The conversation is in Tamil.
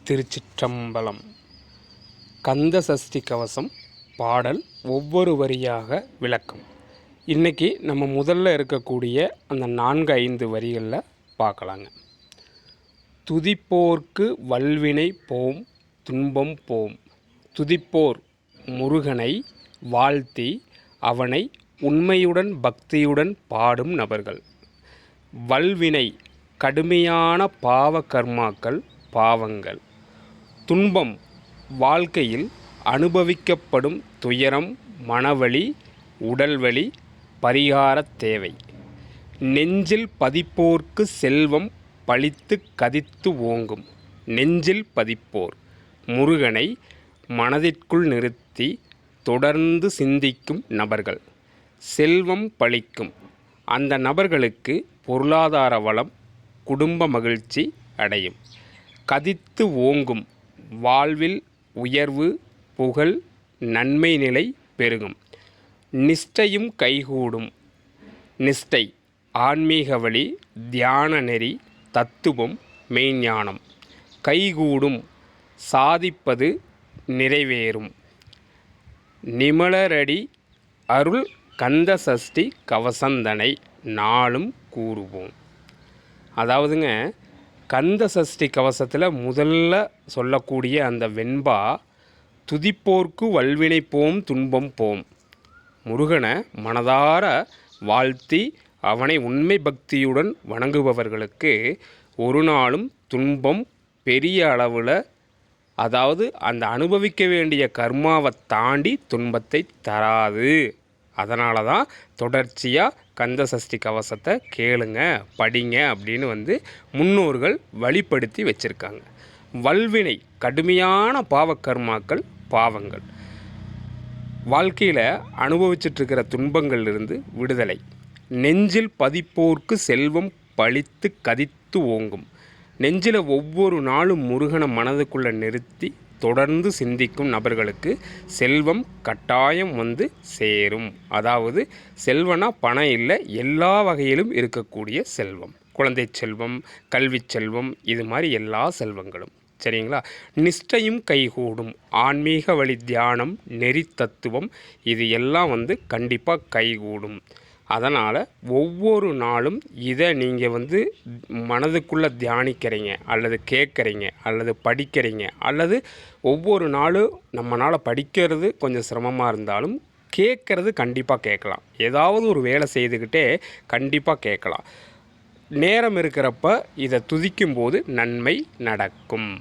திருச்சிற்றம்பலம். கந்த சஷ்டி கவசம் பாடல் ஒவ்வொரு வரியாக விளக்கம். இன்றைக்கி நம்ம முதல்ல இருக்கக்கூடிய அந்த 4-5 வரிகளில் பார்க்கலாங்க. துதிப்போர்க்கு வல்வினை போம் துன்பம் போம். துதிப்போர் முருகனை வாழ்த்தி அவனை உண்மையுடன் பக்தியுடன் பாடும் நபர்கள். வல்வினை கடுமையான பாவ கர்மாக்கள், பாவங்கள். துன்பம் வாழ்க்கையில் அனுபவிக்கப்படும் துயரம், மனவலி, உடல்வலி, பரிகார தேவை. நெஞ்சில் பதிப்போர்க்கு செல்வம் பழித்து கதித்து ஓங்கும். நெஞ்சில் பதிப்போர் முருகனை மனதிற்குள் நிறுத்தி தொடர்ந்து சிந்திக்கும் நபர்கள். செல்வம் பழிக்கும் அந்த நபர்களுக்கு பொருளாதார வளம், குடும்ப மகிழ்ச்சி அடையும். கதித்து ஓங்கும் வாழ்வில் உயர்வு, புகழ், நன்மை நிலை பெருகும். நிஷ்டையும் கைகூடும். நிஷ்டை ஆன்மீக வழி, தியான நெறி, தத்துவம், மெய்ஞானம் கைகூடும். சாதிப்பது நிறைவேறும். நிமலரடி அருள் கந்த சஷ்டி கவசந்தனை நாளும் கூறுவோம். அதாவதுங்க, கந்த சஷ்டி கவசத்தில் முதல்ல சொல்லக்கூடிய அந்த வெண்பா, துதிப்போர்க்கு வல்வினை போம் துன்பம் போம். முருகனை மனதார வாழ்த்தி அவனை உண்மை பக்தியுடன் வணங்குபவர்களுக்கு ஒரு நாளும் துன்பம் பெரிய அளவில், அதாவது அந்த அனுபவிக்க வேண்டிய கர்மாவை தாண்டி துன்பத்தை தராது. அதனால தான் தொடர்ச்சியாக கந்த சஷ்டி கவசத்தை கேளுங்க, படிங்க அப்படின்னு முன்னோர்கள் வழிப்படுத்தி வச்சுருக்காங்க. வல்வினை கடுமையான பாவக்கர்மாக்கள், பாவங்கள். வாழ்க்கையில் அனுபவிச்சிட்ருக்கிற துன்பங்கள்லிருந்து விடுதலை. நெஞ்சில் பதிப்போர்க்கு செல்வம் பழித்து கதித்து ஓங்கும். நெஞ்சில் ஒவ்வொரு நாளும் முருகனை மனதுக்குள்ளே நிறுத்தி தொடர்ந்து சிந்திக்கும் நபர்களுக்கு செல்வம் கட்டாயம் சேரும். அதாவது செல்வனா பணம் இல்லை, எல்லா வகையிலும் இருக்கக்கூடிய செல்வம். குழந்தை செல்வம், கல்வி செல்வம், இது மாதிரி எல்லா செல்வங்களும். சரிங்களா? நிஷ்டையும் கைகூடும். ஆன்மீக வழி, தியானம், நெறி, தத்துவம், இது எல்லாம் கண்டிப்பாக கைகூடும். அதனால் ஒவ்வொரு நாளும் இதை நீங்கள் மனதுக்குள்ளே தியானிக்கிறீங்க, அல்லது கேட்குறீங்க, அல்லது படிக்கிறீங்க, அல்லது ஒவ்வொரு நாளும் நம்மளால் படிக்கிறது கொஞ்சம் சிரமமாக இருந்தாலும் கேட்குறது கண்டிப்பாக கேட்கலாம். ஏதாவது ஒரு வேலை செய்துக்கிட்டே கண்டிப்பாக கேட்கலாம். நேரம் இருக்கிறப்ப இதை துதிக்கும்போது நன்மை நடக்கும்.